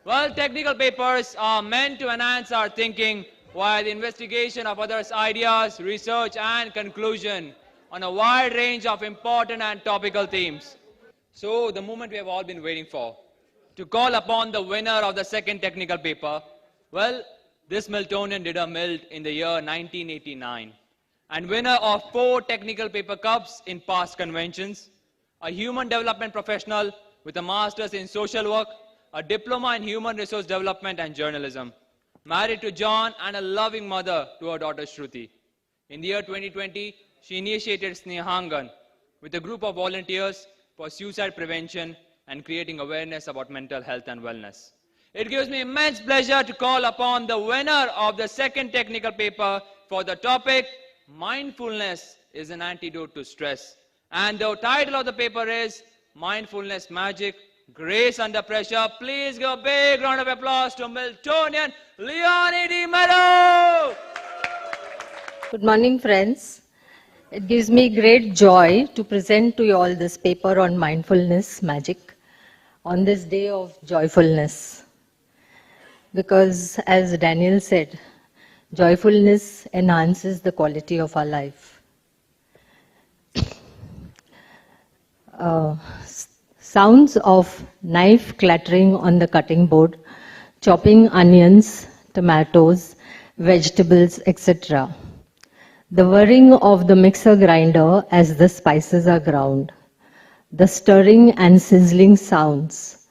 Well, technical papers are meant to enhance our thinking while the investigation of others' ideas, research and conclusion on a wide range of important and topical themes. So, the moment we have all been waiting for, to call upon the winner of the second technical paper. Well, this Miltonian did a Milt in the year 1989 and winner of 4 technical paper cups in past conventions, a human development professional with a master's in social work, a diploma in human resource development and journalism, married to John and a loving mother to her daughter Shruti. In the year 2020, she initiated Snehangan with a group of volunteers for suicide prevention and creating awareness about mental health and wellness. It gives me immense pleasure to call upon the winner of the second technical paper for the topic, Mindfulness is an Antidote to Stress. And the title of the paper is Mindfulness Magic, Grace Under Pressure. Please give a big round of applause to Miltonian Leonie Di Mello. Good morning, friends. It gives me great joy to present to you all this paper on mindfulness magic on this day of joyfulness. Because as Daniel said, joyfulness enhances the quality of our life. Sounds of knife clattering on the cutting board, chopping onions, tomatoes, vegetables, etc. The whirring of the mixer grinder as the spices are ground, the stirring and sizzling sounds,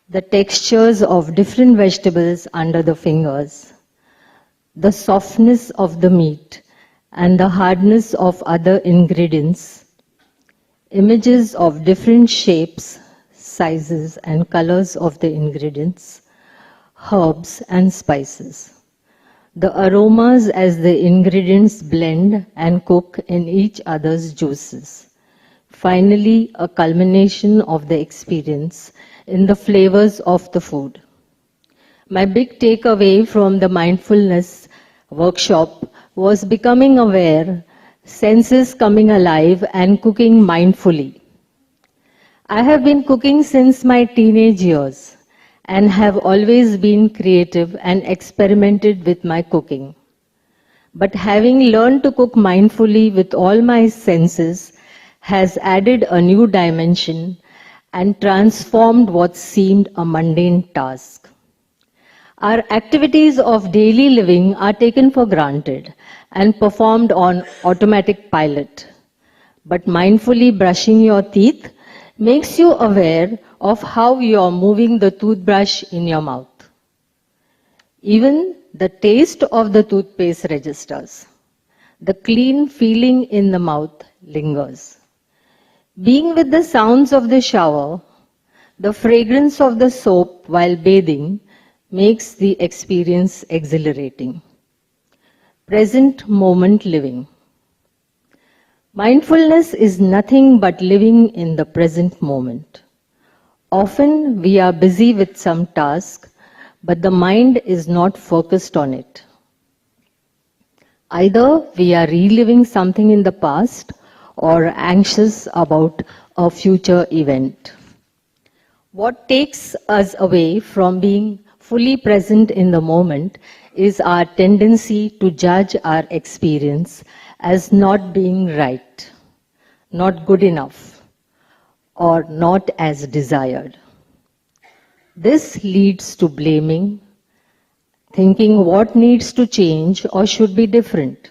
the textures of different vegetables under the fingers, the softness of the meat and the hardness of other ingredients, images of different shapes, sizes and colors of the ingredients, herbs and spices. The aromas as the ingredients blend and cook in each other's juices. Finally, a culmination of the experience in the flavors of the food. My big takeaway from the mindfulness workshop was becoming aware, senses coming alive, and cooking mindfully. I have been cooking since my teenage years and have always been creative and experimented with my cooking. But having learned to cook mindfully with all my senses has added a new dimension and transformed what seemed a mundane task. Our activities of daily living are taken for granted and performed on automatic pilot. But mindfully brushing your teeth makes you aware of how you are moving the toothbrush in your mouth. Even the taste of the toothpaste registers. The clean feeling in the mouth lingers. Being with the sounds of the shower, the fragrance of the soap while bathing makes the experience exhilarating. Present moment living. Mindfulness is nothing but living in the present moment. Often we are busy with some task, but the mind is not focused on it. Either we are reliving something in the past or anxious about a future event. What takes us away from being fully present in the moment is our tendency to judge our experience as not being right, not good enough, or not as desired. This leads to blaming, thinking what needs to change or should be different.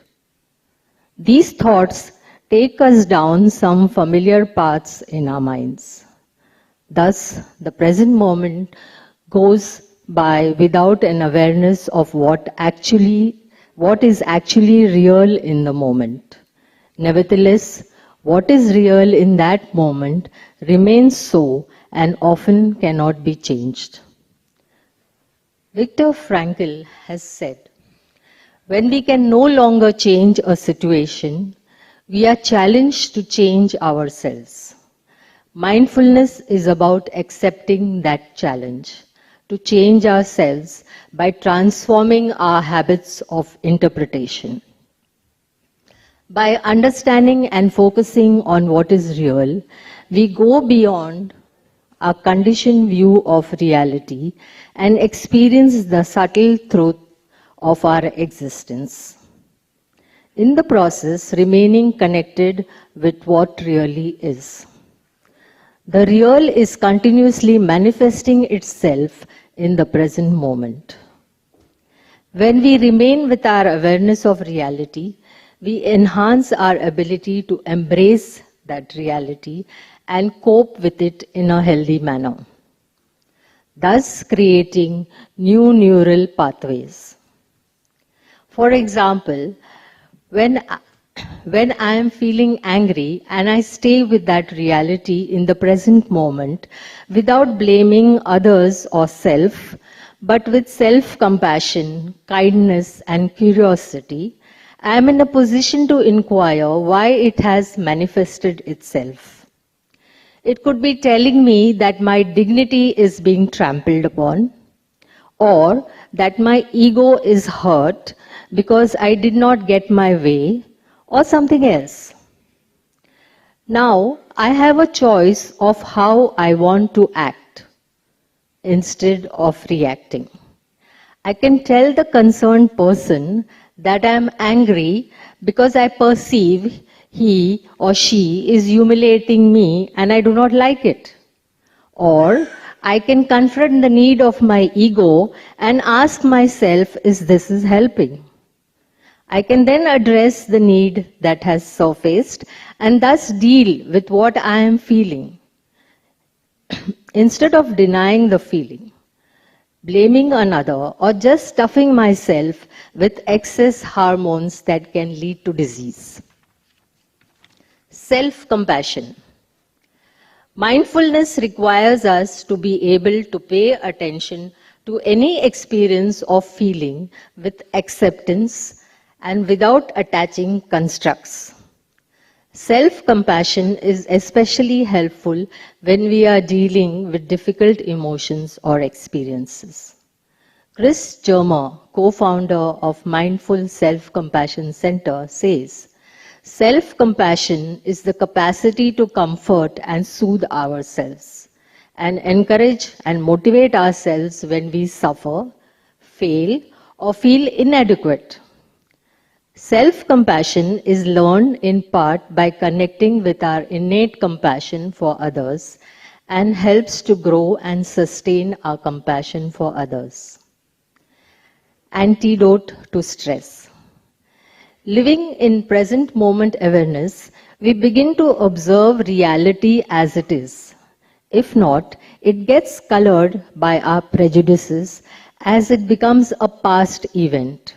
These thoughts take us down some familiar paths in our minds. Thus, the present moment goes by without an awareness of what is actually real in the moment. Nevertheless, what is real in that moment remains so and often cannot be changed. Viktor Frankl has said, when we can no longer change a situation, we are challenged to change ourselves. Mindfulness is about accepting that challenge, to change ourselves by transforming our habits of interpretation. By understanding and focusing on what is real, we go beyond our conditioned view of reality and experience the subtle truth of our existence. In the process, remaining connected with what really is. The real is continuously manifesting itself in the present moment. When we remain with our awareness of reality, we enhance our ability to embrace that reality and cope with it in a healthy manner, thus creating new neural pathways. For example, when I am feeling angry and I stay with that reality in the present moment without blaming others or self, but with self-compassion, kindness and curiosity, I am in a position to inquire why it has manifested itself. It could be telling me that my dignity is being trampled upon, or that my ego is hurt because I did not get my way, or something else. Now, I have a choice of how I want to act instead of reacting. I can tell the concerned person that I am angry because I perceive he or she is humiliating me and I do not like it. Or I can confront the need of my ego and ask myself, is this helping? I can then address the need that has surfaced and thus deal with what I am feeling instead of denying the feeling, blaming another, or just stuffing myself with excess hormones that can lead to disease. Self-compassion. Mindfulness requires us to be able to pay attention to any experience of feeling with acceptance and without attaching constructs. Self-compassion is especially helpful when we are dealing with difficult emotions or experiences. Chris Germer, co-founder of Mindful Self-Compassion Center, says, self-compassion is the capacity to comfort and soothe ourselves and encourage and motivate ourselves when we suffer, fail, or feel inadequate. Self-compassion is learned in part by connecting with our innate compassion for others and helps to grow and sustain our compassion for others. Antidote to stress. Living in present moment awareness, we begin to observe reality as it is. If not, it gets colored by our prejudices as it becomes a past event.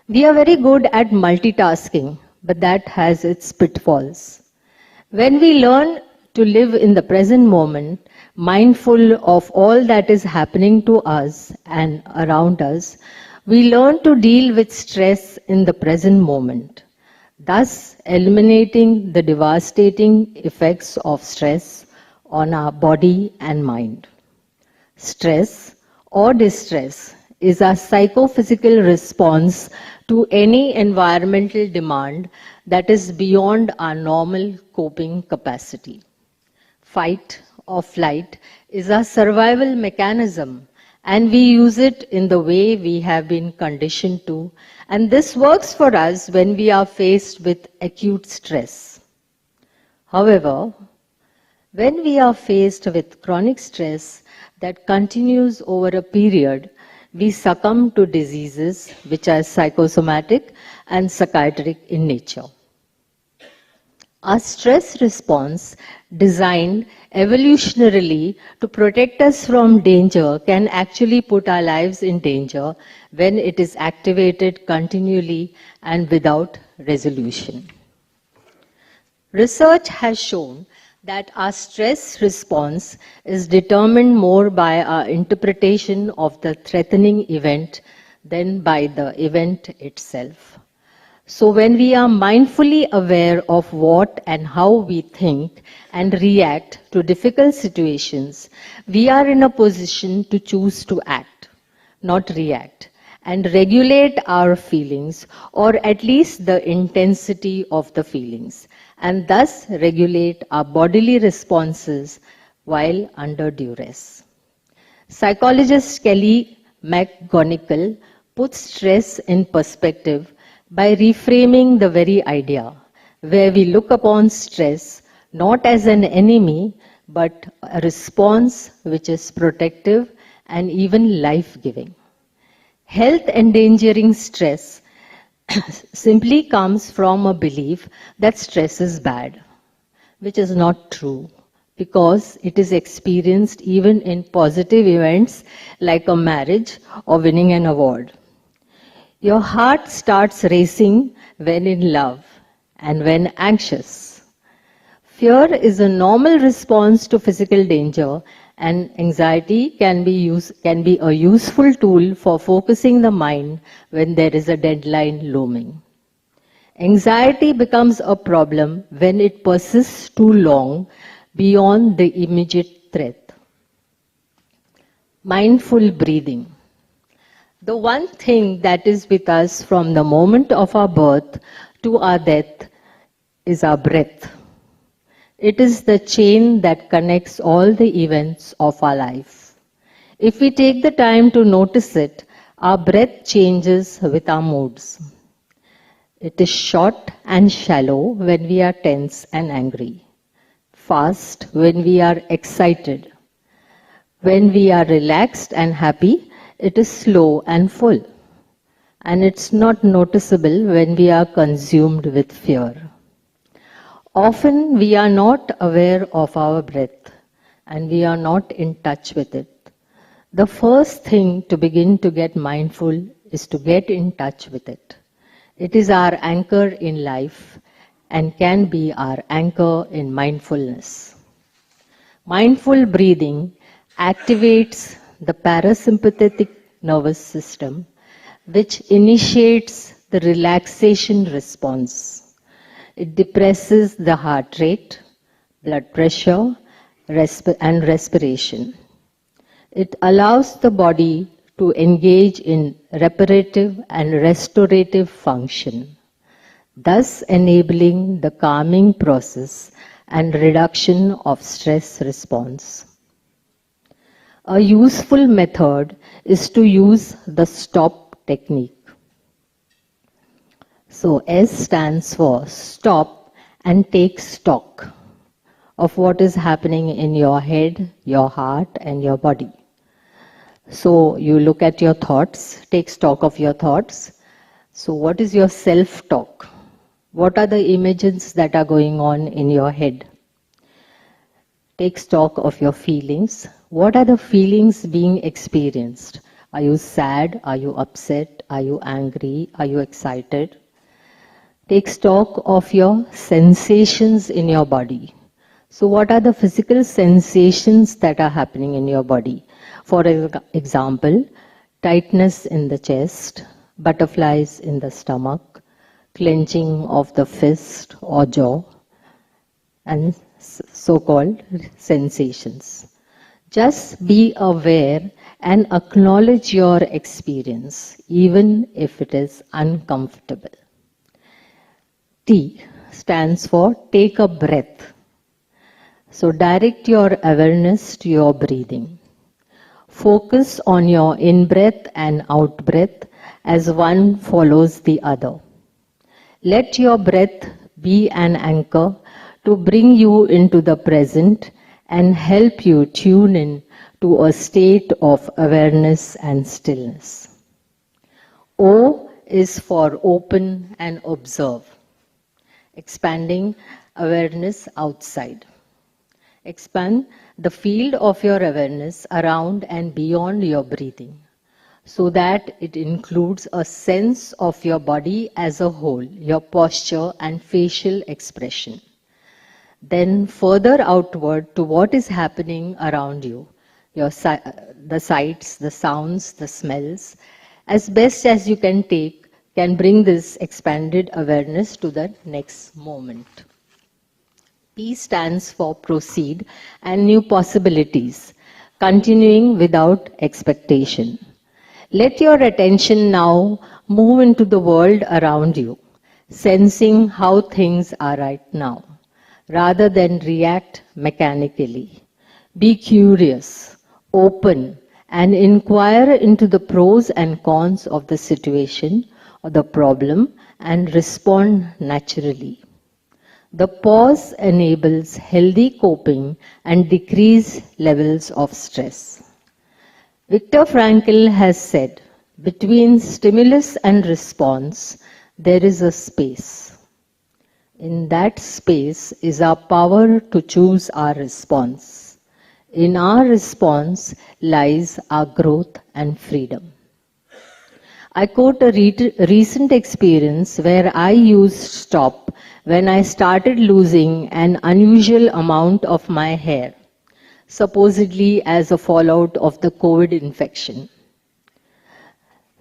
We are very good at multitasking, but that has its pitfalls. When we learn to live in the present moment, mindful of all that is happening to us and around us, we learn to deal with stress in the present moment, thus eliminating the devastating effects of stress on our body and mind. Stress or distress is a psychophysical response to any environmental demand that is beyond our normal coping capacity. Fight or flight is a survival mechanism, and we use it in the way we have been conditioned to, and this works for us when we are faced with acute stress. However, when we are faced with chronic stress that continues over a period, we succumb to diseases which are psychosomatic and psychiatric in nature. Our stress response, designed evolutionarily to protect us from danger, can actually put our lives in danger when it is activated continually and without resolution. Research has shown that our stress response is determined more by our interpretation of the threatening event than by the event itself. So when we are mindfully aware of what and how we think and react to difficult situations, we are in a position to choose to act, not react, and regulate our feelings, or at least the intensity of the feelings, and thus regulate our bodily responses while under duress. Psychologist Kelly McGonigal puts stress in perspective by reframing the very idea, where we look upon stress not as an enemy, but a response which is protective and even life-giving. Health endangering stress simply comes from a belief that stress is bad, which is not true because it is experienced even in positive events like a marriage or winning an award. Your heart starts racing when in love and when anxious. Fear is a normal response to physical danger, and anxiety can be a useful tool for focusing the mind when there is a deadline looming. Anxiety becomes a problem when it persists too long beyond the immediate threat. Mindful breathing. The one thing that is with us from the moment of our birth to our death is our breath. It is the chain that connects all the events of our life. If we take the time to notice it, our breath changes with our moods. It is short and shallow when we are tense and angry, fast when we are excited. When we are relaxed and happy, it is slow and full. And it's not noticeable when we are consumed with fear. Often we are not aware of our breath and we are not in touch with it. The first thing to begin to get mindful is to get in touch with it. It is our anchor in life and can be our anchor in mindfulness. Mindful breathing activates the parasympathetic nervous system, which initiates the relaxation response. It depresses the heart rate, blood pressure, and respiration. It allows the body to engage in reparative and restorative function, thus enabling the calming process and reduction of stress response. A useful method is to use the stop technique. So S stands for stop and take stock of what is happening in your head, your heart, and your body. So you look at your thoughts, take stock of your thoughts. So what is your self-talk? What are the images that are going on in your head? Take stock of your feelings. What are the feelings being experienced? Are you sad? Are you upset? Are you angry? Are you excited? Take stock of your sensations in your body. So what are the physical sensations that are happening in your body? For example, tightness in the chest, butterflies in the stomach, clenching of the fist or jaw, and so-called sensations. Just be aware and acknowledge your experience, even if it is uncomfortable. T stands for take a breath. So direct your awareness to your breathing. Focus on your in-breath and out-breath as one follows the other. Let your breath be an anchor to bring you into the present and help you tune in to a state of awareness and stillness. O is for open and observe. Expanding awareness outside. Expand the field of your awareness around and beyond your breathing, so that it includes a sense of your body as a whole, your posture and facial expression. Then further outward to what is happening around you, the sights, the sounds, the smells, as best as you can take, can bring this expanded awareness to the next moment. P stands for proceed and new possibilities, continuing without expectation. Let your attention now move into the world around you, sensing how things are right now, rather than react mechanically. Be curious, open, and inquire into the pros and cons of the situation or the problem and respond naturally. The pause enables healthy coping and decreased levels of stress. Viktor Frankl has said, between stimulus and response, there is a space. In that space is our power to choose our response. In our response lies our growth and freedom. I quote a recent experience where I used stop when I started losing an unusual amount of my hair, supposedly as a fallout of the COVID infection.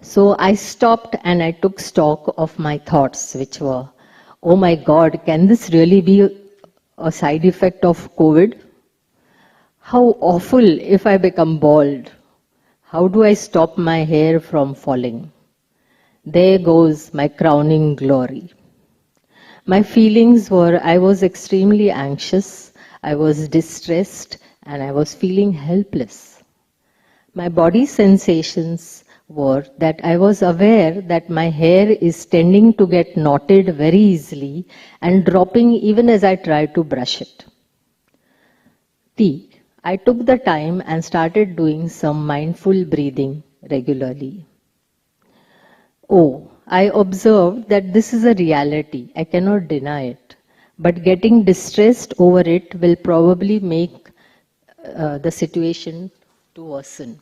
So I stopped and I took stock of my thoughts, which were, oh my God, can this really be a side effect of COVID? How awful if I become bald. How do I stop my hair from falling? There goes my crowning glory. My feelings were I was extremely anxious, I was distressed, and I was feeling helpless. My body sensations were that I was aware that my hair is tending to get knotted very easily and dropping even as I tried to brush it. I took the time and started doing some mindful breathing regularly. I observed that this is a reality. I cannot deny it. But getting distressed over it will probably make the situation to worsen.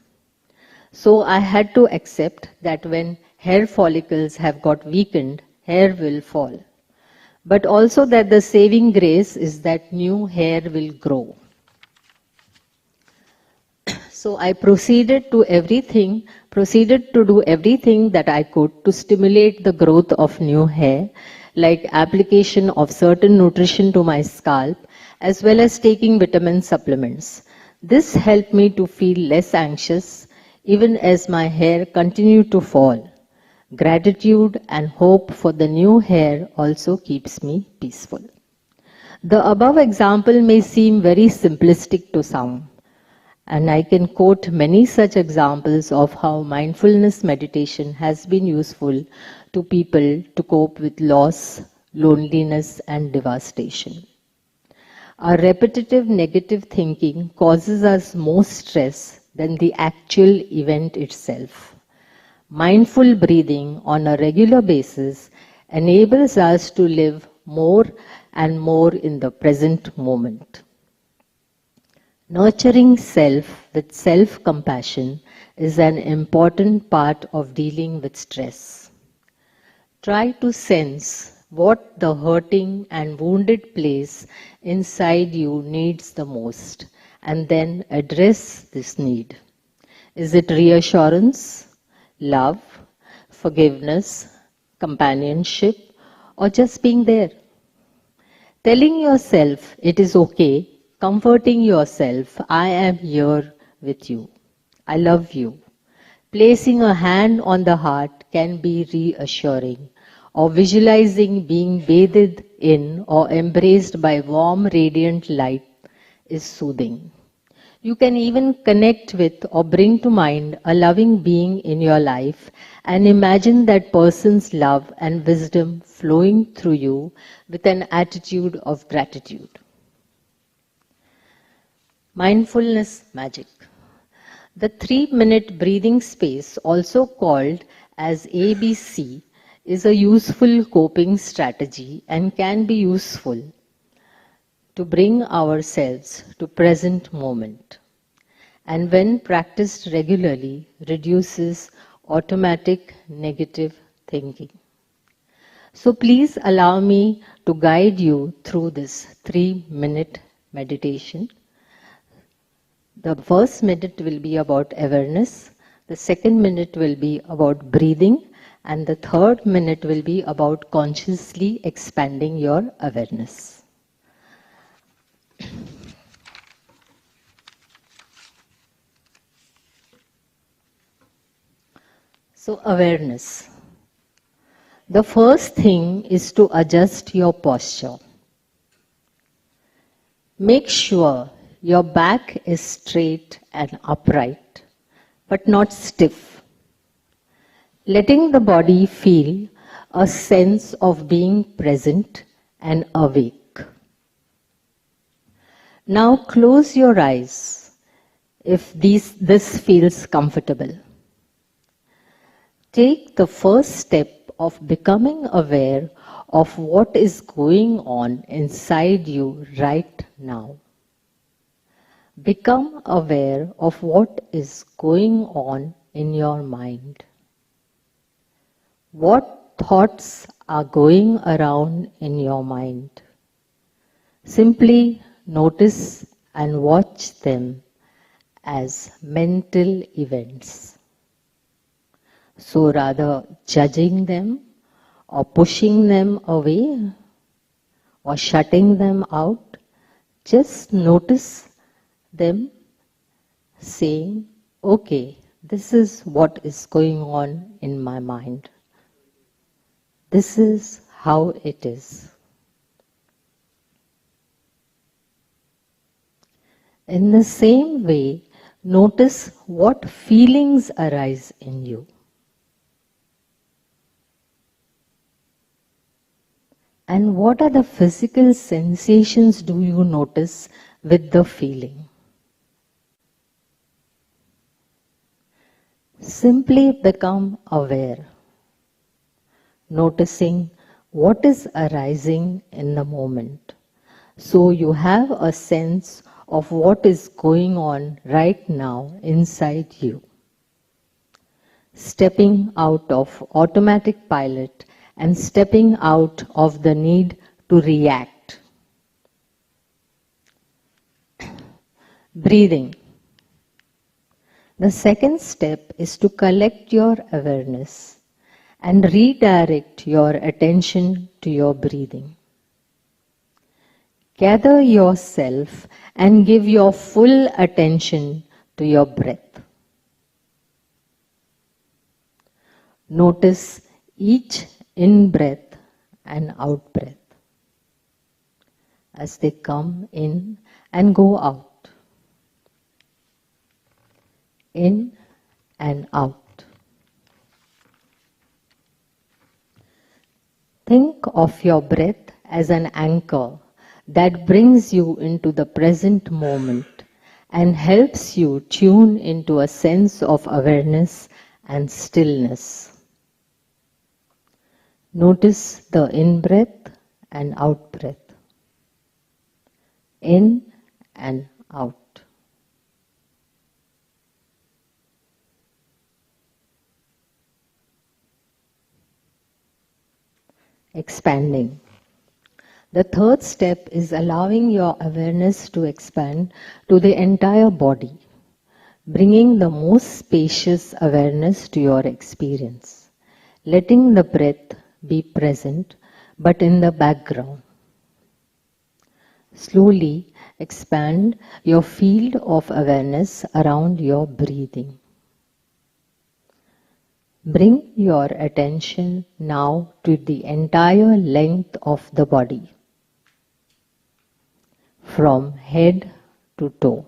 So I had to accept that when hair follicles have got weakened, hair will fall. But also that the saving grace is that new hair will grow. So I proceeded to do everything that I could to stimulate the growth of new hair, like application of certain nutrition to my scalp, as well as taking vitamin supplements. This helped me to feel less anxious, even as my hair continued to fall. Gratitude and hope for the new hair also keeps me peaceful. The above example may seem very simplistic to some. And I can quote many such examples of how mindfulness meditation has been useful to people to cope with loss, loneliness, and devastation. Our repetitive negative thinking causes us more stress than the actual event itself. Mindful breathing on a regular basis enables us to live more and more in the present moment. Nurturing self with self-compassion is an important part of dealing with stress. Try to sense what the hurting and wounded place inside you needs the most, and then address this need. Is it reassurance, love, forgiveness, companionship, or just being there? Telling yourself it is okay, comforting yourself, I am here with you. I love you. Placing a hand on the heart can be reassuring, or visualizing being bathed in or embraced by warm, radiant light is soothing. You can even connect with or bring to mind a loving being in your life and imagine that person's love and wisdom flowing through you with an attitude of gratitude. Mindfulness magic. The 3-minute breathing space, also called as ABC, is a useful coping strategy and can be useful to bring ourselves to present moment. And when practiced regularly, reduces automatic negative thinking. So please allow me to guide you through this 3-minute meditation. The first minute will be about awareness, the second minute will be about breathing, and the third minute will be about consciously expanding your awareness. So awareness. The first thing is to adjust your posture. Make sure your back is straight and upright, but not stiff. Letting the body feel a sense of being present and awake. Now close your eyes if this feels comfortable. Take the first step of becoming aware of what is going on inside you right now. Become aware of what is going on in your mind. What thoughts are going around in your mind? Simply notice and watch them as mental events. So rather judging them or pushing them away or shutting them out, just notice them saying, okay, this is what is going on in my mind. This is how it is. In the same way, notice what feelings arise in you. And what are the physical sensations do you notice with the feeling? Simply become aware, noticing what is arising in the moment. So you have a sense of what is going on right now inside you. Stepping out of automatic pilot and stepping out of the need to react. Breathing. The second step is to collect your awareness and redirect your attention to your breathing. Gather yourself and give your full attention to your breath. Notice each in-breath and out-breath as they come in and go out. In and out. Think of your breath as an anchor that brings you into the present moment and helps you tune into a sense of awareness and stillness. Notice the in-breath and out-breath. In and out. Expanding. The third step is allowing your awareness to expand to the entire body, bringing the most spacious awareness to your experience, letting the breath be present but in the background. Slowly expand your field of awareness around your breathing. Bring your attention now to the entire length of the body, from head to toe.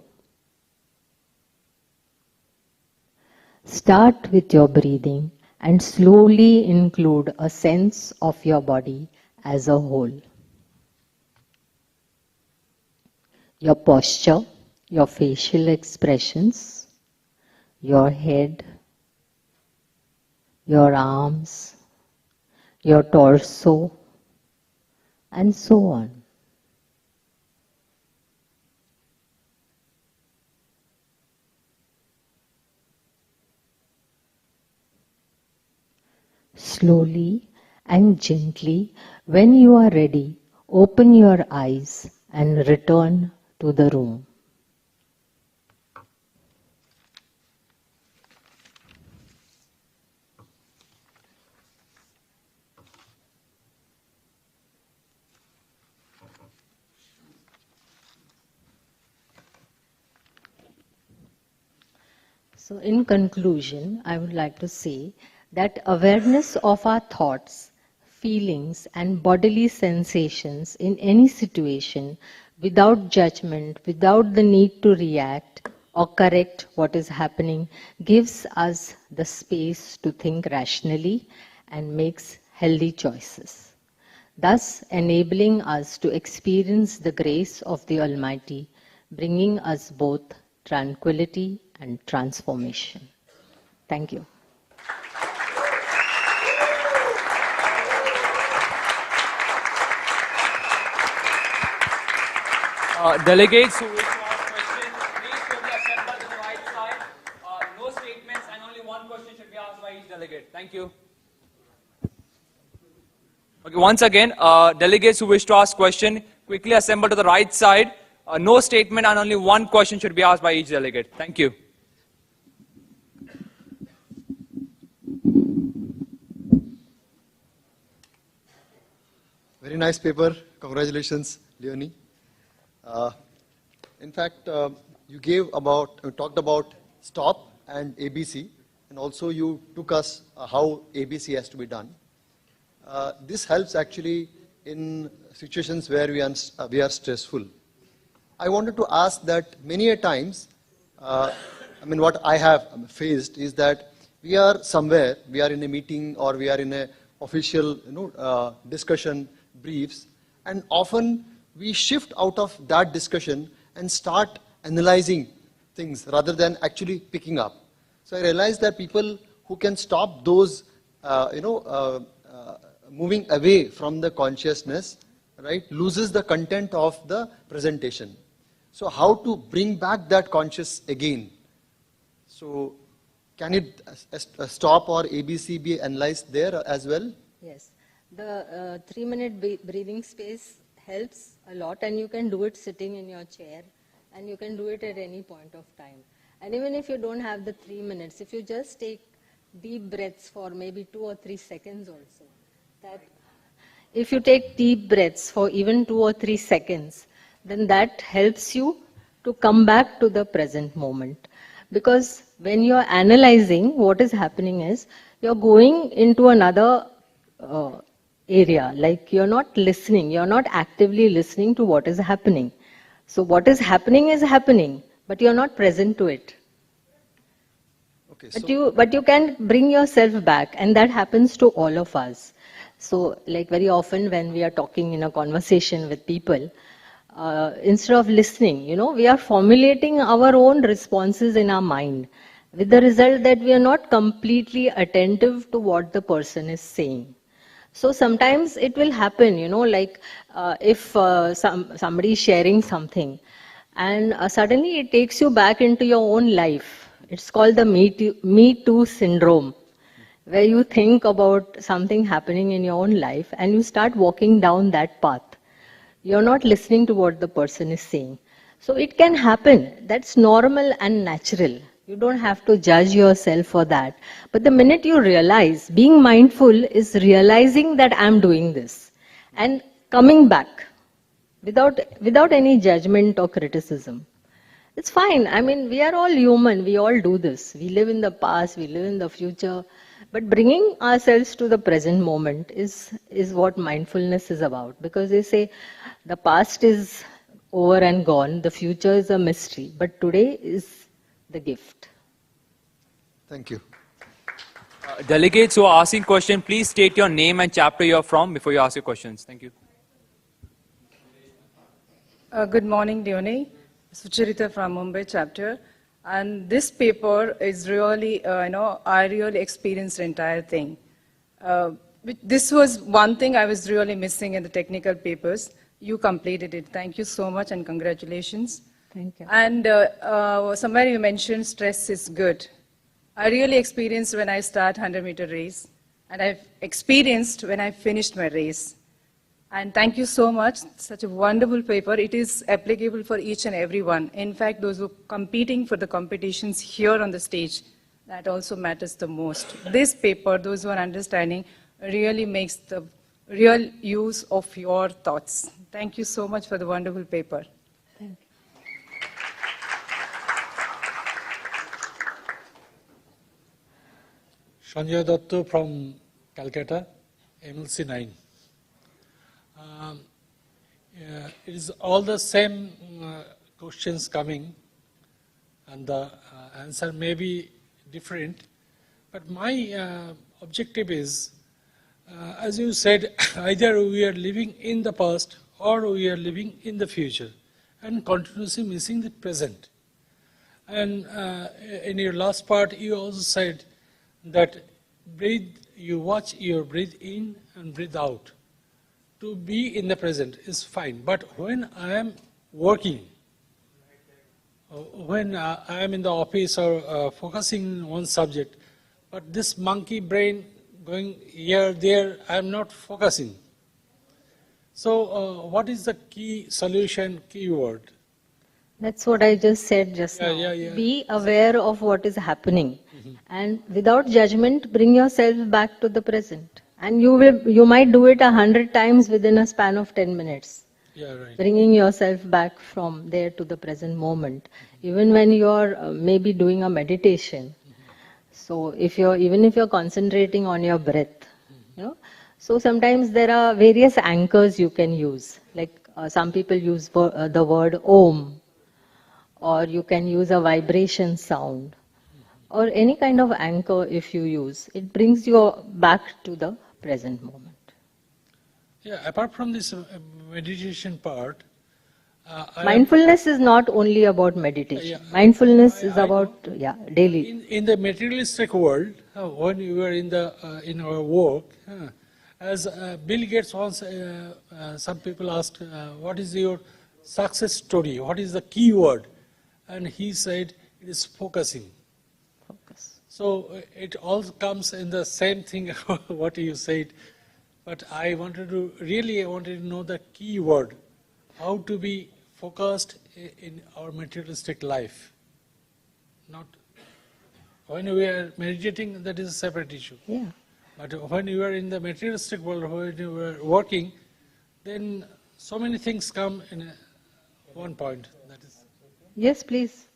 Start with your breathing and slowly include a sense of your body as a whole. Your posture, your facial expressions, your head, your arms, your torso, and so on. Slowly and gently, when you are ready, open your eyes and return to the room. So in conclusion, I would like to say that awareness of our thoughts, feelings and bodily sensations in any situation without judgment, without the need to react or correct what is happening, gives us the space to think rationally and makes healthy choices, thus enabling us to experience the grace of the Almighty, bringing us both tranquility and transformation. Thank you. Delegates who wish to ask questions, please quickly assemble to the right side. No statements and only one question should be asked by each delegate. Thank you. Okay, once again, delegates who wish to ask question, quickly assemble to the right side. No statement and only one question should be asked by each delegate. Thank you. Very nice paper. Congratulations, Leonie. In fact, you talked about STOP and ABC, and also you took us how ABC has to be done. This helps actually in situations where we are stressful. I wanted to ask that many a times, what I have faced is that we are somewhere, we are in a meeting or we are in a official discussion, briefs, and often we shift out of that discussion and start analyzing things rather than actually picking up. So I realized that people who can stop those, moving away from the consciousness, right, loses the content of the presentation. So how to bring back that conscious again? So can it stop or ABC be analyzed there as well? Yes. The 3-minute breathing space helps a lot, and you can do it sitting in your chair, and you can do it at any point of time. And even if you don't have the 3 minutes, if you just take deep breaths for maybe 2 or 3 seconds also, that if you take deep breaths for even 2 or 3 seconds, then that helps you to come back to the present moment. Because when you're analyzing, what is happening is, you're going into another area, like you're not listening, you're not actively listening to what is happening. So what is happening, but you're not present to it. Okay, But you can bring yourself back, and that happens to all of us. So like very often when we are talking in a conversation with people, instead of listening, we are formulating our own responses in our mind, with the result that we are not completely attentive to what the person is saying. So sometimes it will happen, if somebody is sharing something, and suddenly it takes you back into your own life. It's called the Me Too syndrome, where you think about something happening in your own life and you start walking down that path. You're not listening to what the person is saying. So it can happen. That's normal and natural. You don't have to judge yourself for that. But the minute you realize, being mindful is realizing that I'm doing this and coming back without any judgment or criticism. It's fine. We are all human. We all do this. We live in the past, we live in the future. But bringing ourselves to the present moment is what mindfulness is about. Because they say the past is over and gone, the future is a mystery, but today is the gift. Thank you. Delegates who are asking questions, please state your name and chapter you're from before you ask your questions. Thank you. Good morning, Leonie. Sucharita from Mumbai chapter. And this paper is really, I really experienced the entire thing. This was one thing I was really missing in the technical papers. You completed it. Thank you so much and congratulations. Thank you. And somewhere you mentioned stress is good. I really experienced when I start 100-meter race, and I've experienced when I finished my race. And thank you so much. Such a wonderful paper. It is applicable for each and everyone. In fact, those who are competing for the competitions here on the stage, that also matters the most. This paper, those who are understanding, really makes the real use of your thoughts. Thank you so much for the wonderful paper. Thank you. Sanjay Datto from Calcutta, MLC 9. it is all the same questions coming, and the answer may be different. But my objective is, as you said, either we are living in the past or we are living in the future, and continuously missing the present. And in your last part, you also said that you watch your breathe in and breathe out. To be in the present is fine, but when I am working, when I am in the office or focusing on one subject, but this monkey brain going here, there, I am not focusing. So what is the key solution, key word? That's what I just said just now. Yeah. Be aware of what is happening, and without judgment, bring yourself back to the present. And you might do it 100 times within a span of 10 minutes. Yeah, right. Bringing yourself back from there to the present moment, even when you're maybe doing a meditation. So even if you're concentrating on your breath, so sometimes there are various anchors you can use. Like some people use the word Om, or you can use a vibration sound, or any kind of anchor if you use. It brings you back to the present moment. Yeah, apart from this meditation part, Mindfulness is not only about meditation. Yeah, Mindfulness is I about daily. in the materialistic world, when you are in our work, as Bill Gates once, some people asked, what is your success story? What is the key word? And he said, it is focusing. Focus. So it all comes in the same thing what you said. But I wanted to know the key word, how to be focused in our materialistic life. Not when we are meditating, that is a separate issue. Yeah. But when you are in the materialistic world, when you are working, then so many things come in one point. That is. Yes, please.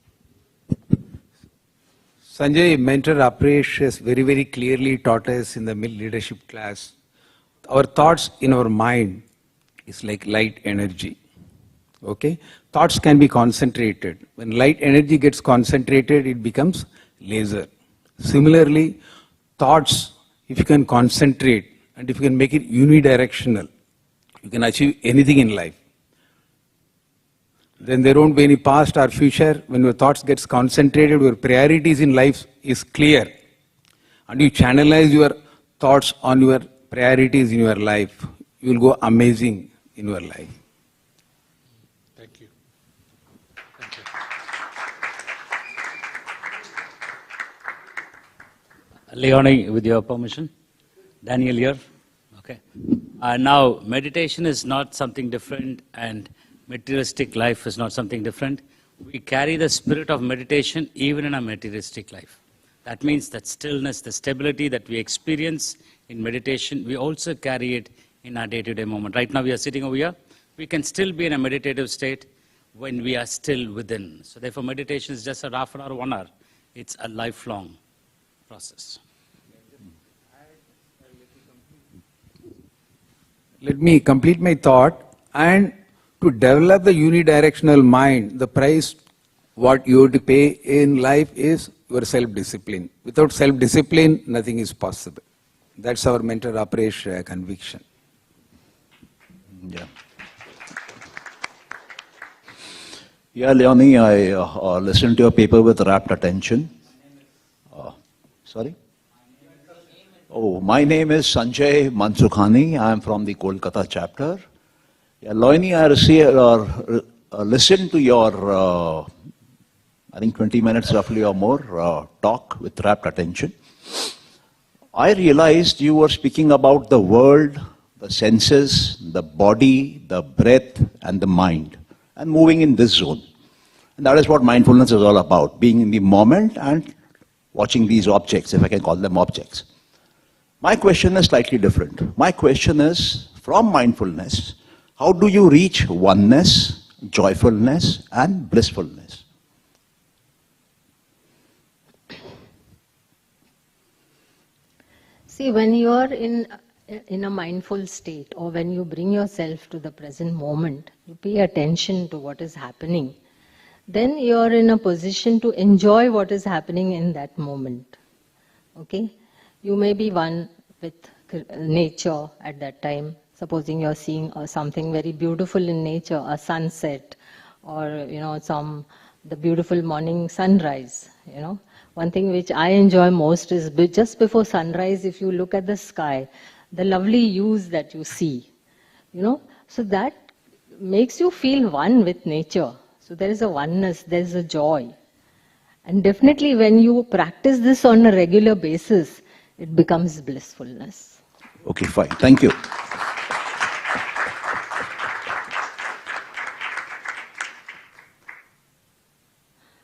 Sanjay, mentor Apresh has very, very clearly taught us in the leadership class. Our thoughts in our mind is like light energy. Okay? Thoughts can be concentrated. When light energy gets concentrated, it becomes laser. Similarly, thoughts, if you can concentrate and if you can make it unidirectional, you can achieve anything in life. Then there won't be any past or future. When your thoughts gets concentrated, your priorities in life is clear. And you channelize your thoughts on your priorities in your life, you will go amazing in your life. Thank you. Leonie, with your permission. Daniel here. Okay. Now, meditation is not something different, and materialistic life is not something different. We carry the spirit of meditation even in a materialistic life. That means that stillness, the stability that we experience in meditation, we also carry it in our day-to-day moment. Right now we are sitting over here. We can still be in a meditative state when we are still within. So therefore meditation is just a half an hour, 1 hour. It's a lifelong process. Let me complete my thought. And to develop the unidirectional mind, the price what you have to pay in life is your self-discipline. Without self-discipline, nothing is possible. That's our mentor Apresh conviction. Yeah. Yeah, Leonie, I listened to your paper with rapt attention. Sorry? Oh, my name is Sanjay Mansukhani. I am from the Kolkata chapter. Yeah, Leonie, I listened to your, I think 20 minutes roughly or more, talk with rapt attention. I realized you were speaking about the world, the senses, the body, the breath, and the mind, and moving in this zone. And that is what mindfulness is all about, being in the moment and watching these objects, if I can call them objects. My question is slightly different. My question is, from mindfulness, how do you reach oneness, joyfulness, and blissfulness? See, when you are in in a mindful state, or when you bring yourself to the present moment, you pay attention to what is happening, then you are in a position to enjoy what is happening in that moment. Okay? You may be one with nature at that time. Supposing you're seeing something very beautiful in nature, a sunset, or the beautiful morning sunrise. One thing which I enjoy most is just before sunrise, if you look at the sky, the lovely hues that you see. So that makes you feel one with nature. So there is a oneness, there is a joy. And definitely when you practice this on a regular basis, it becomes blissfulness. Okay, fine. Thank you.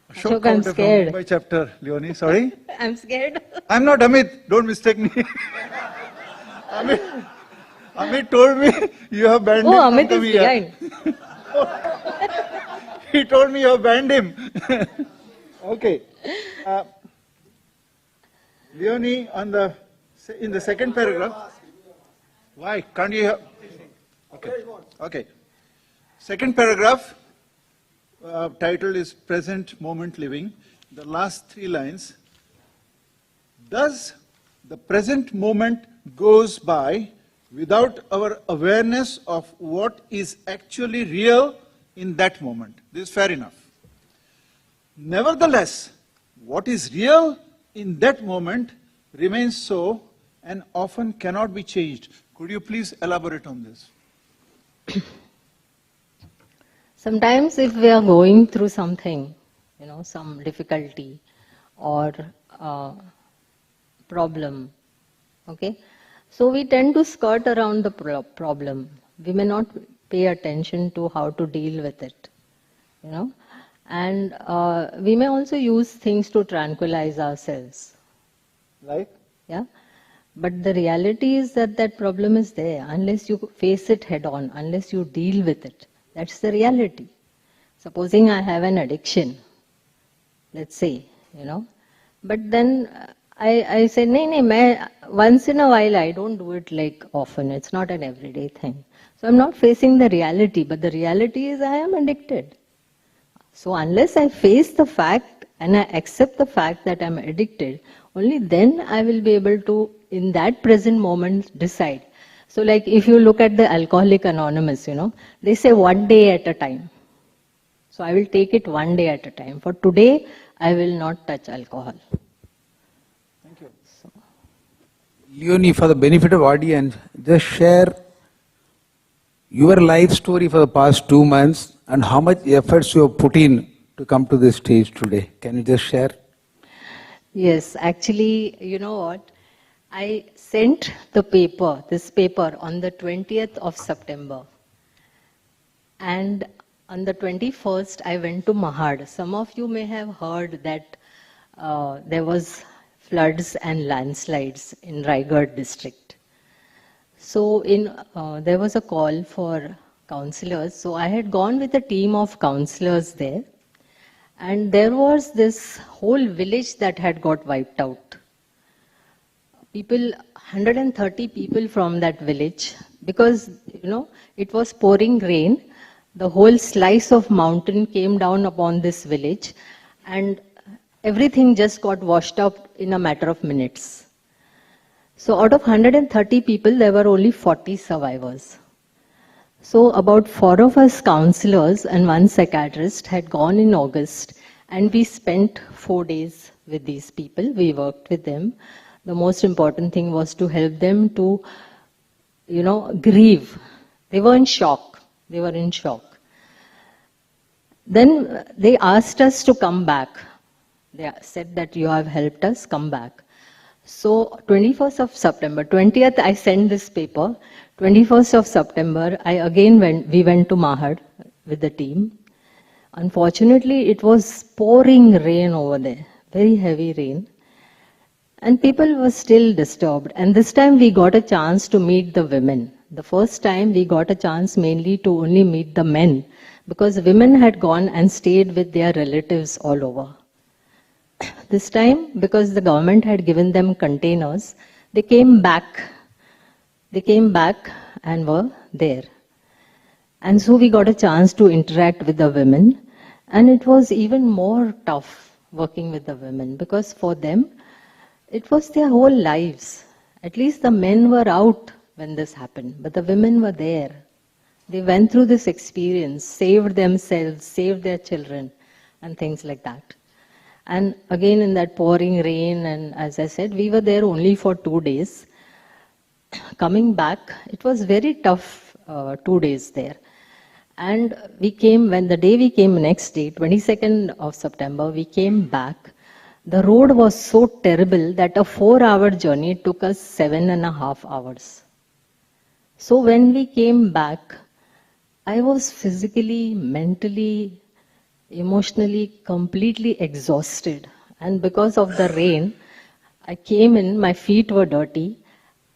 Ashok, I'm scared. Mumbai chapter, Leonie, sorry? I'm scared. I'm not Amit, don't mistake me. Amit told me you have banned him. Amit is behind. He told me you have banned him. Okay. Leonie, in the second paragraph. Why? Can't you have? Okay. Okay. Second paragraph, title is Present Moment Living. The last 3 lines. Thus, the present moment goes by without our awareness of what is actually real in that moment. This is fair enough. Nevertheless, what is real in that moment remains so and often cannot be changed. Could you please elaborate on this? Sometimes if we are going through something, some difficulty or problem, okay, so we tend to skirt around the problem. We may not pay attention to how to deal with it, and we may also use things to tranquilize ourselves. Like? Yeah. But the reality is that that problem is there unless you face it head on, unless you deal with it. That's the reality. Supposing I have an addiction, let's say, but then I say, no, once in a while I don't do it like often. It's not an everyday thing. So I'm not facing the reality, but the reality is I am addicted. So unless I face the fact and I accept the fact that I'm addicted, only then I will be able to, in that present moment, decide. So like if you look at the Alcoholics Anonymous, they say one day at a time. So I will take it one day at a time. For today, I will not touch alcohol. Thank you. Leonie, for the benefit of audience, just share your life story for the past 2 months and how much efforts you have put in to come to this stage today. Can you just share? Yes, actually, you know what? I sent this paper on the 20th of September. And on the 21st, I went to Mahad. Some of you may have heard that there was floods and landslides in Raigad district. So there was a call for councillors. So I had gone with a team of councillors there. And there was this whole village that had got wiped out. 130 people from that village, because, it was pouring rain. The whole slice of mountain came down upon this village and everything just got washed up in a matter of minutes. So out of 130 people, there were only 40 survivors. So about 4 of us councillors and 1 psychiatrist had gone in August, and we spent 4 days with these people. We worked with them. The most important thing was to help them to, grieve. They were in shock. Then they asked us to come back. They said that you have helped us, come back. So 21st of September, 20th I sent this paper. 21st of September, we went to Mahad with the team. Unfortunately, it was pouring rain over there, very heavy rain. And people were still disturbed. And this time we got a chance to meet the women. The first time we got a chance mainly to only meet the men, because women had gone and stayed with their relatives all over. This time, because the government had given them containers, they came back They came back and were there. And so we got a chance to interact with the women, and it was even more tough working with the women, because for them, it was their whole lives. At least the men were out when this happened, but the women were there. They went through this experience, saved themselves, saved their children, and things like that. And again in that pouring rain, and as I said, we were there only for 2 days. Coming back, it was very tough 2 days there. And we came, when the day we came next day, 22nd of September, we came back. The road was so terrible that a 4-hour journey took us 7.5 hours. So when we came back, I was physically, mentally, emotionally completely exhausted. And because of the rain, I came in, my feet were dirty.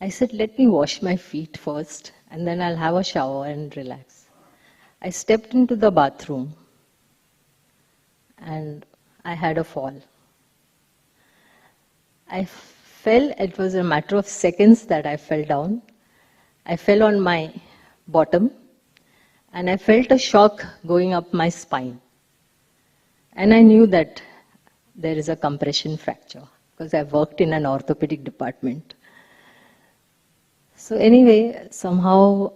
I said, let me wash my feet first, and then I'll have a shower and relax. I stepped into the bathroom, and I had a fall. I fell, it was a matter of seconds that I fell down. I fell on my bottom, and I felt a shock going up my spine. And I knew that there is a compression fracture, because I worked in an orthopedic department. So anyway, somehow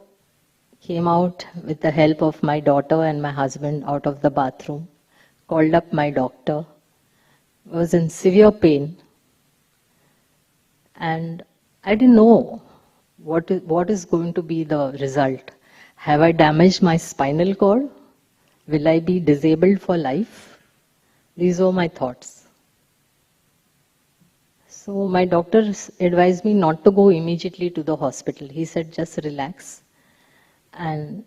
came out with the help of my daughter and my husband out of the bathroom, called up my doctor, was in severe pain. And I didn't know what is going to be the result. Have I damaged my spinal cord? Will I be disabled for life? These were my thoughts. So my doctor advised me not to go immediately to the hospital. He said, just relax and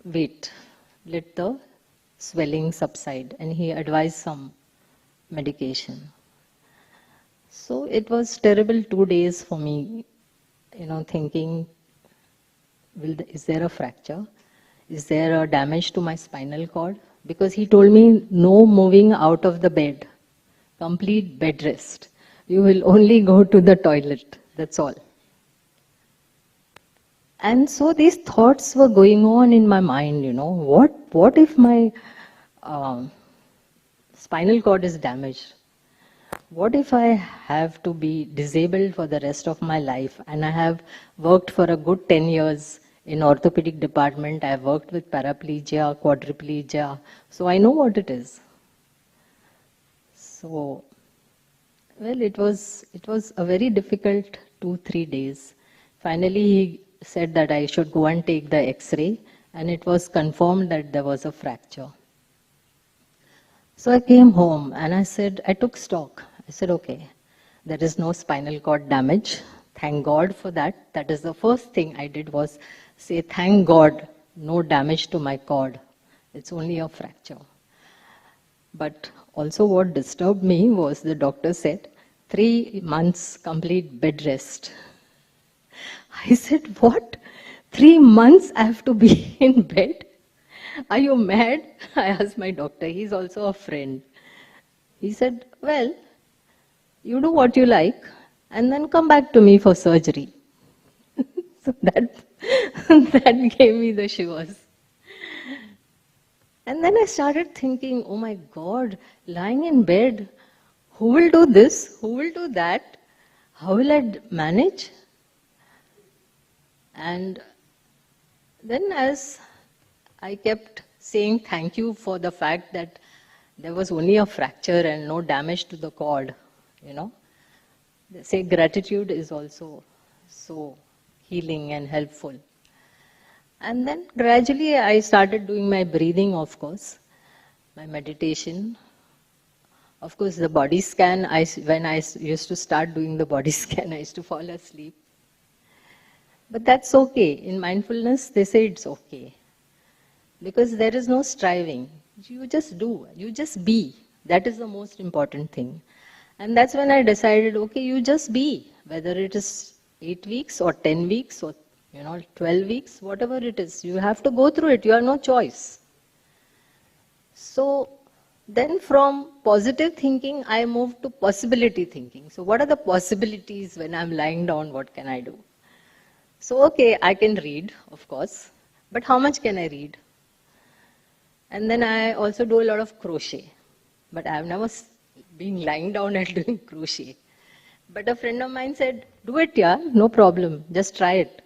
wait, let the swelling subside. And he advised some medication. So it was terrible 2 days for me, thinking, is there a fracture? Is there a damage to my spinal cord? Because he told me no moving out of the bed, complete bed rest. You will only go to the toilet, that's all. And so these thoughts were going on in my mind, what if my spinal cord is damaged? What if I have to be disabled for the rest of my life? And I have worked for a good 10 years in orthopedic department. I have worked with paraplegia, quadriplegia, so I know what it is. So, well, it was a very difficult 2-3 days. Finally, he said that I should go and take the X-ray, and it was confirmed that there was a fracture. So I came home and I took stock. I said, okay, there is no spinal cord damage. Thank God for that. That is the first thing I did, was say, thank God, no damage to my cord. It's only a fracture. But also what disturbed me was the doctor said, 3 months complete bed rest. I said, what? 3 months I have to be in bed? Are you mad? I asked my doctor. He's also a friend. He said, well, you do what you like and then come back to me for surgery. So that gave me the shivers. And then I started thinking, oh my God, lying in bed, who will do this? Who will do that? How will I manage? And then as I kept saying thank you for the fact that there was only a fracture and no damage to the cord, They say gratitude is also so healing and helpful. And then gradually I started doing my breathing, of course, my meditation. Of course, the body scan, when I used to start doing the body scan, I used to fall asleep. But that's okay. In mindfulness, they say it's okay. Because there is no striving. You just do. You just be. That is the most important thing. And that's when I decided, okay, you just be. Whether it is 8 weeks or 10 weeks or 12 weeks, whatever it is. You have to go through it. You have no choice. So then from positive thinking, I moved to possibility thinking. So what are the possibilities when I'm lying down? What can I do? So, okay, I can read, of course, but how much can I read? And then I also do a lot of crochet, but I have never been lying down and doing crochet. But a friend of mine said, do it, yeah, no problem, just try it.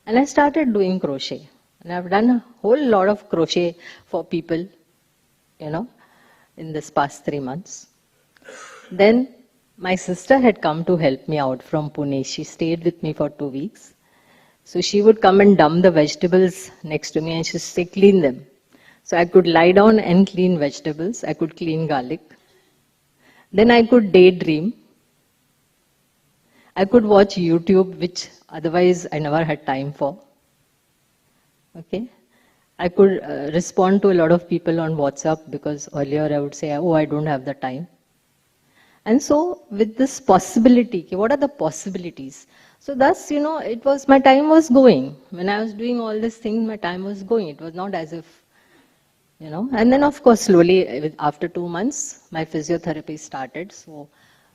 And I started doing crochet. And I've done a whole lot of crochet for people, in this past 3 months. Then my sister had come to help me out from Pune. She stayed with me for 2 weeks. So she would come and dump the vegetables next to me and she'd say, clean them. So I could lie down and clean vegetables. I could clean garlic. Then I could daydream. I could watch YouTube, which otherwise I never had time for. Okay. I could respond to a lot of people on WhatsApp because earlier I would say, oh, I don't have the time. And so with this possibility, what are the possibilities? So thus, my time was going. When I was doing all these things, my time was going. It was not as if, And then of course, slowly, after 2 months, my physiotherapy started. So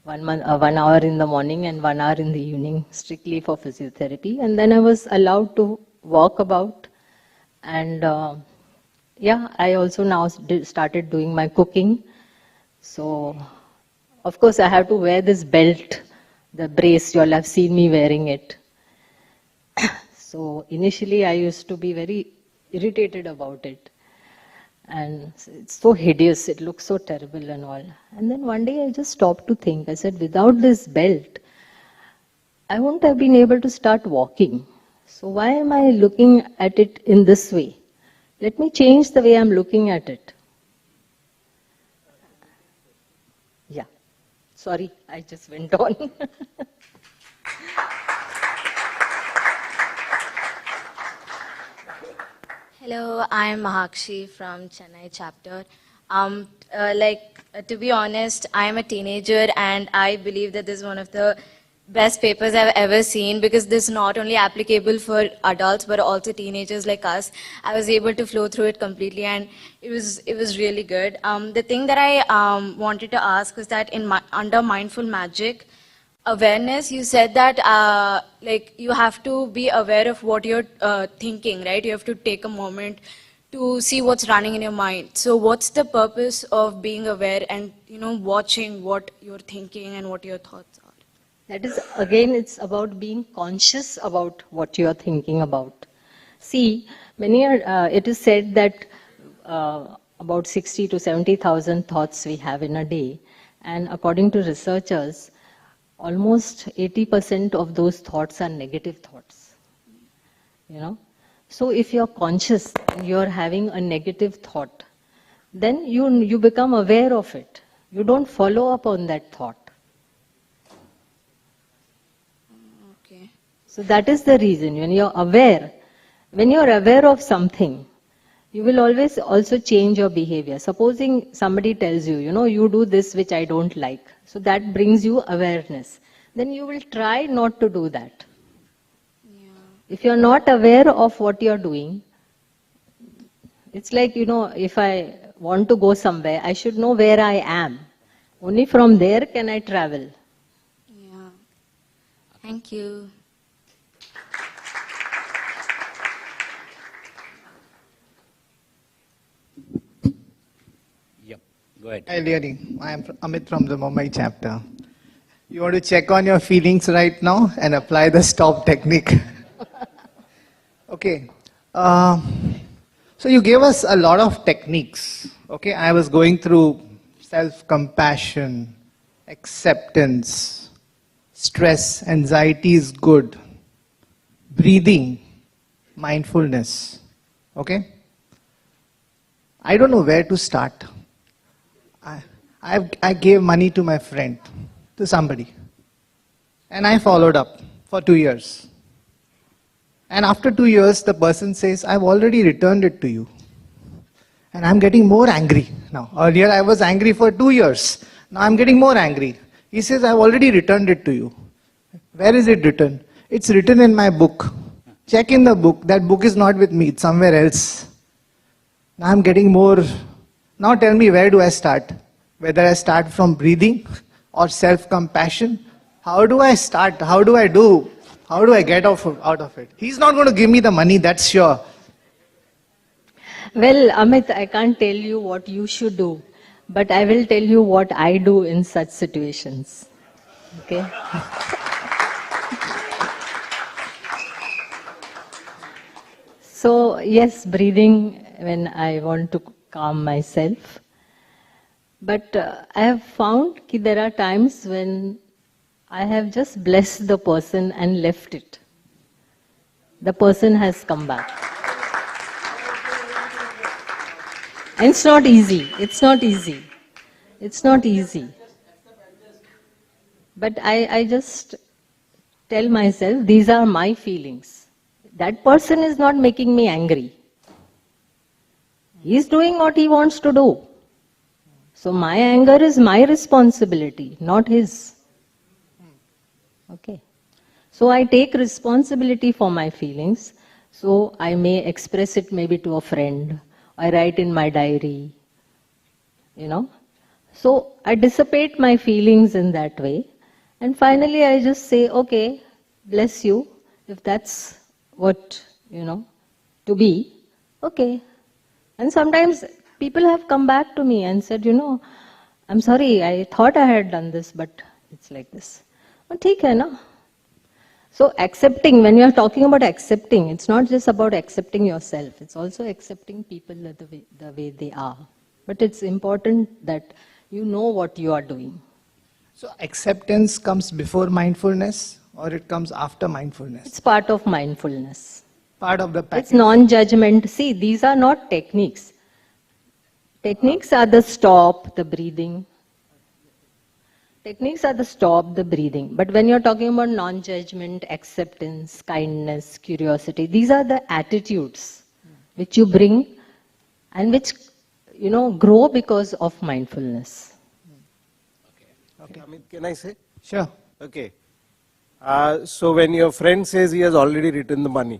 1 hour in the morning and 1 hour in the evening, strictly for physiotherapy. And then I was allowed to walk about. And I also now started doing my cooking. So, of course, I have to wear this belt, the brace. You all have seen me wearing it. So, initially, I used to be very irritated about it. And it's so hideous. It looks so terrible and all. And then one day, I just stopped to think. I said, without this belt, I wouldn't have been able to start walking. So why am I looking at it in this way? Let me change the way I'm looking at it. Yeah. Sorry, I just went on. Hello, I'm Mahakshi from Chennai chapter. To be honest, I'm a teenager and I believe that this is one of the best papers I've ever seen because this is not only applicable for adults but also teenagers like us. I was able to flow through it completely and it was really good. The thing that I wanted to ask was that under Mindful Magic awareness, you said that you have to be aware of what you're thinking, right? You have to take a moment to see what's running in your mind. So what's the purpose of being aware and watching what you're thinking and what your thoughts are? That is, again, it's about being conscious about what you are thinking about. See, it is said that about 60 to 70,000 thoughts we have in a day. And according to researchers, almost 80% of those thoughts are negative thoughts. So if you're conscious and you're having a negative thought, then you become aware of it. You don't follow up on that thought. So that is the reason, when you're aware of something, you will always also change your behavior. Supposing somebody tells you, you do this which I don't like. So that brings you awareness. Then you will try not to do that. Yeah. If you're not aware of what you're doing, it's like, if I want to go somewhere, I should know where I am. Only from there can I travel. Yeah. Thank you. Go ahead. Hi, Leonie. I am Amit from the Mumbai chapter. You want to check on your feelings right now and apply the stop technique. Okay. So you gave us a lot of techniques. Okay. I was going through self-compassion, acceptance, stress, anxiety is good, breathing, mindfulness. Okay. I don't know where to start. I gave money to my friend, to somebody. And I followed up for 2 years. And after 2 years, the person says, I've already returned it to you. And I'm getting more angry now. Earlier I was angry for 2 years. Now I'm getting more angry. He says, I've already returned it to you. Where is it written? It's written in my book. Check in the book. That book is not with me. It's somewhere else. Now I'm getting more. Now tell me, where do I start? Whether I start from breathing or self-compassion? How do I start? How do I do How do I get out of it? He's not going to give me the money, that's sure. Well, Amit, I can't tell you what you should do, but I will tell you what I do in such situations. Okay? So, yes, breathing when I want to calm myself. But I have found that there are times when I have just blessed the person and left it. The person has come back. And it's not easy. It's not easy. It's not easy. But I just tell myself, these are my feelings. That person is not making me angry. He is doing what he wants to do. So my anger is my responsibility, not his. Okay. So I take responsibility for my feelings. So I may express it maybe to a friend. I write in my diary. So I dissipate my feelings in that way. And finally I just say, okay, bless you. If that's what, to be, okay. And sometimes people have come back to me and said, I'm sorry, I thought I had done this, but it's like this. Okay, na? So accepting, when you are talking about accepting, it's not just about accepting yourself, it's also accepting people the way they are. But it's important that you know what you are doing. So acceptance comes before mindfulness or it comes after mindfulness? It's part of mindfulness. Part of the package. It's non-judgment. See, these are not techniques. Techniques are the stop, the breathing. Techniques are the stop, the breathing. But when you're talking about non-judgment, acceptance, kindness, curiosity, these are the attitudes which you bring and which, grow because of mindfulness. Okay. Amit, can I say? Sure. Okay. So when your friend says he has already written the money,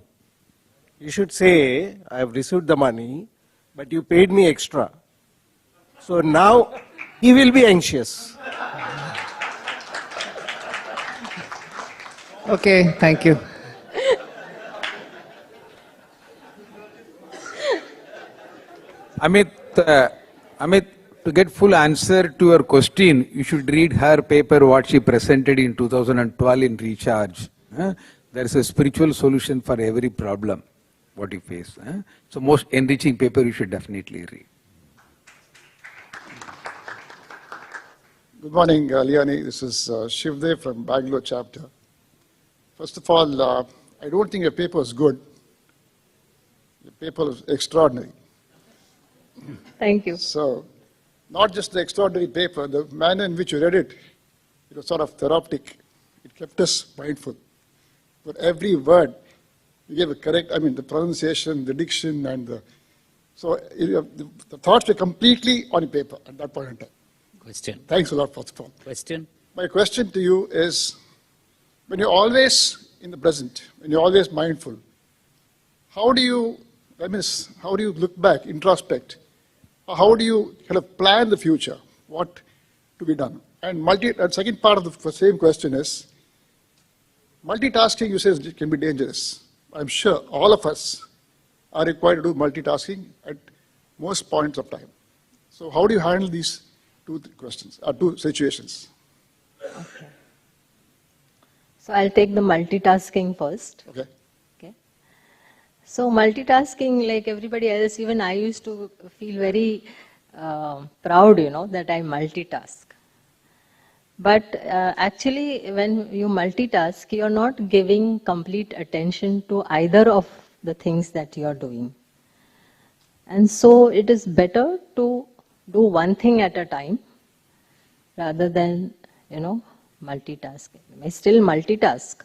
you should say, I have received the money, but you paid me extra. So now he will be anxious. Okay, thank you. Amit, to get full answer to your question, you should read her paper, what she presented in 2012 in Recharge. There is a spiritual solution for every problem, what you face. So most enriching paper you should definitely read. Good morning, Leonie. This is Shivdev from Bangalore chapter. First of all, I don't think your paper is good. Your paper is extraordinary. Thank you. So, not just the extraordinary paper, the manner in which you read it, it was sort of therapeutic. It kept us mindful. But every word, you gave a correct, the pronunciation, the diction, and the thoughts were completely on the paper at that point in time. Question. Thanks a lot, first of all. Question. My question to you is, when you're always in the present, when you're always mindful, how do you look back, introspect? How do you kind of plan the future? What to be done? And second part of the same question is, multitasking, you say, can be dangerous. I'm sure all of us are required to do multitasking at most points of time. So how do you handle these two situations? Okay. So I'll take the multitasking first. Okay. So multitasking, like everybody else, even I used to feel very proud, that I multitask. But actually, when you multitask, you're not giving complete attention to either of the things that you're doing. And so it is better to do one thing at a time rather than, multitasking. You may still multitask,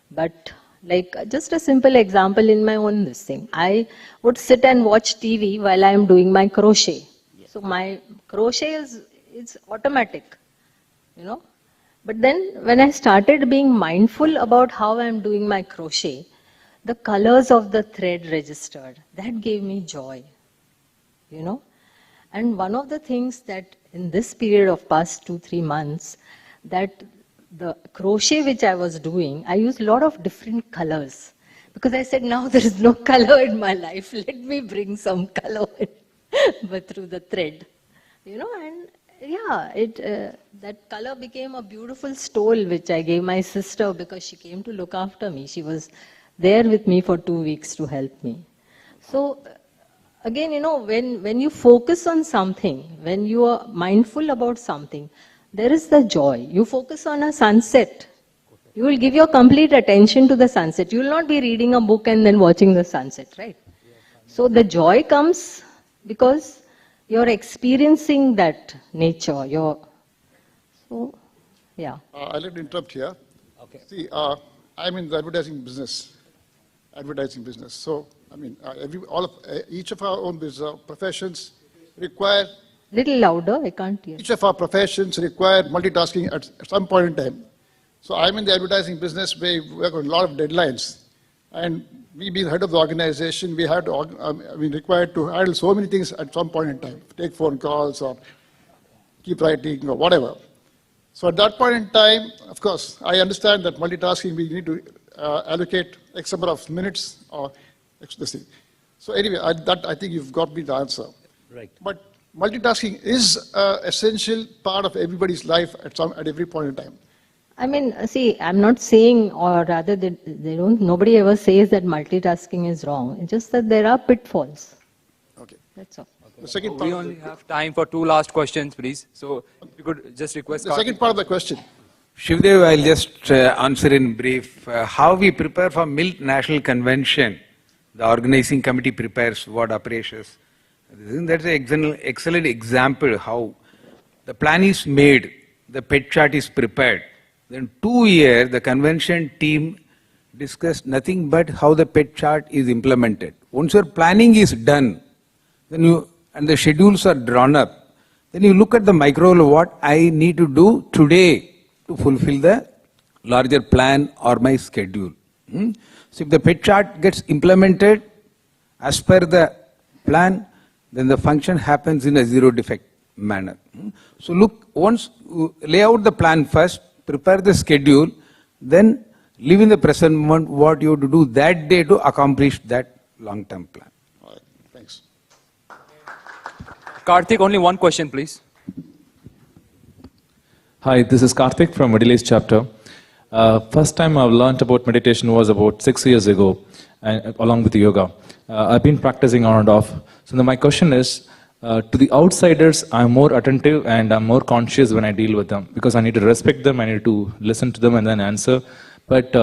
but like just a simple example in my own this thing. I would sit and watch TV while I am doing my crochet. Yes. So my crochet is automatic, But then when I started being mindful about how I am doing my crochet, the colors of the thread registered. That gave me joy, And one of the things that in this period of past 2-3 months, that the crochet which I was doing, I used a lot of different colors. Because I said, now there is no color in my life, let me bring some color in, but through the thread. You know, and yeah, that color became a beautiful stole which I gave my sister because she came to look after me. She was there with me for 2 weeks to help me. So again, you know, when you focus on something, when you are mindful about something, there is the joy. You focus on a sunset, you will give your complete attention to the sunset. You will not be reading a book and then watching the sunset, right? So the joy comes because you're experiencing that nature. So, yeah. I'll let you interrupt here. Okay. See, I'm in the advertising business. So, I mean, each of our own professions require. Little louder, I can't hear. Each of our professions require multitasking at some point in time. So I'm in the advertising business where we work on a lot of deadlines. And we being the head of the organization, we had to, required to handle so many things at some point in time. Take phone calls or keep writing or whatever. So at that point in time, of course, I understand that multitasking, we need to allocate X number of minutes or this thing. So anyway, I think you've got me the answer. Right. But multitasking is an essential part of everybody's life at every point in time. I mean, see, I'm not saying, or rather, nobody ever says that multitasking is wrong. It's just that there are pitfalls. Okay. That's all. The second part We only have time for 2 last questions, please. So if you could just request. The second part of the question. Shivdev, I'll just answer in brief. How we prepare for Milk National Convention, the organizing committee prepares what operations. That's an excellent example how the plan is made, the pet chart is prepared. Then 2 years, the convention team discussed nothing but how the pet chart is implemented. Once your planning is done, then and the schedules are drawn up, then you look at the micro level, what I need to do today to fulfill the larger plan or my schedule. So if the pet chart gets implemented as per the plan, then the function happens in a zero defect manner. So look, once lay out the plan first, prepare the schedule, then live in the present moment what you have to do that day to accomplish that long-term plan. All right, thanks. Karthik, only one question, please. Hi, this is Karthik from Middle East chapter. First time I've learned about meditation was about 6 years ago, along with yoga. I've been practicing on and off. So my question is, to the outsiders, I'm more attentive and I'm more conscious when I deal with them because I need to respect them, I need to listen to them and then answer. But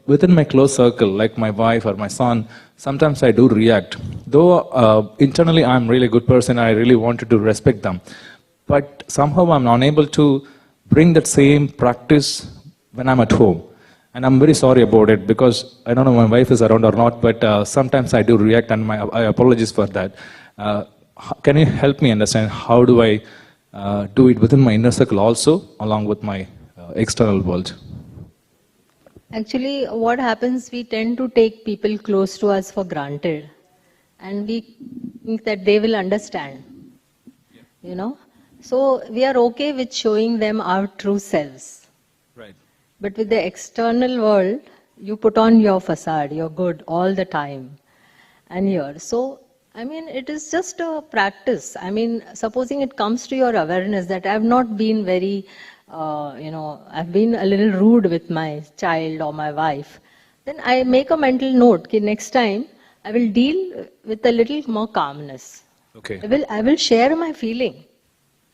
within my close circle, like my wife or my son, sometimes I do react. Though internally I'm really a good person, I really wanted to respect them. But somehow I'm unable to bring that same practice when I'm at home. And I'm very sorry about it because I don't know if my wife is around or not, but sometimes I do react and I apologize for that. Can you help me understand how do I do it within my inner circle also, along with my external world? Actually, what happens, we tend to take people close to us for granted. And we think that they will understand. You know? So we are okay with showing them our true selves. Right. But with the external world, you put on your facade, you're good all the time. And here. So, I mean, it is just a practice. I mean, supposing it comes to your awareness that I've not been very, I've been a little rude with my child or my wife, then I make a mental note, okay, next time I will deal with a little more calmness. Okay. I will share my feeling.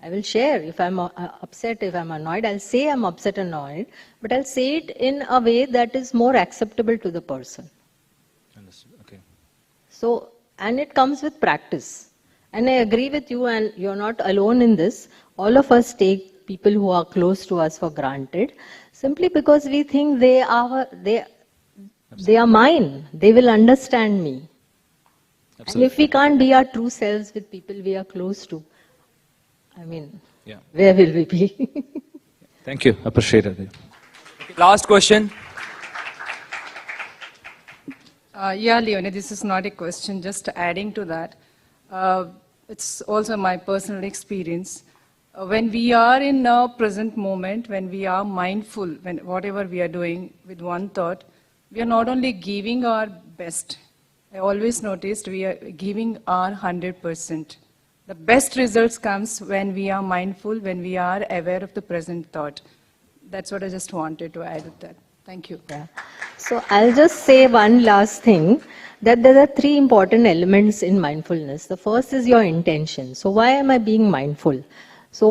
I will share. If I'm upset, if I'm annoyed, I'll say I'm upset and annoyed, but I'll say it in a way that is more acceptable to the person. Understood. Okay. So, and it comes with practice. And I agree with you, and you're not alone in this. All of us take people who are close to us for granted, simply because we think they are mine. They will understand me. Absolutely. And if we can't be our true selves with people we are close to, I mean, Yeah. where will we be? Thank you. Appreciate it. Last question. Yeah, Leonie, this is not a question, just adding to that. It's also my personal experience. when we are in a present moment, when we are mindful, when whatever we are doing with one thought, we are not only giving our best. I always noticed we are giving our 100%. The best results comes when we are mindful, when we are aware of the present thought. That's what I just wanted to add with that. Thank you. Yeah. So I'll just say one last thing, that there are three important elements in mindfulness. The first is your intention. So why am I being mindful? So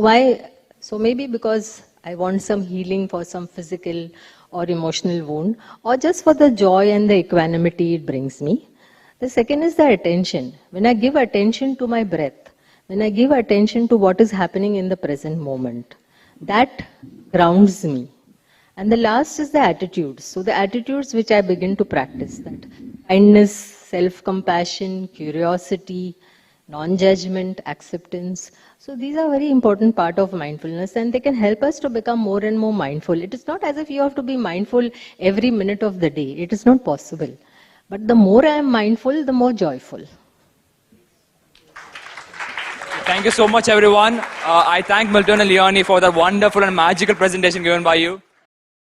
maybe because I want some healing for some physical or emotional wound, or just for the joy and the equanimity it brings me. The second is the attention. When I give attention to my breath, when I give attention to what is happening in the present moment, that grounds me. And the last is the attitudes. So the attitudes which I begin to practice, that kindness, self-compassion, curiosity, non-judgment, acceptance. So these are very important part of mindfulness, and they can help us to become more and more mindful. It is not as if you have to be mindful every minute of the day. It is not possible. But the more I am mindful, the more joyful. Thank you so much, everyone. I thank Milton and Leonie for that wonderful and magical presentation given by you.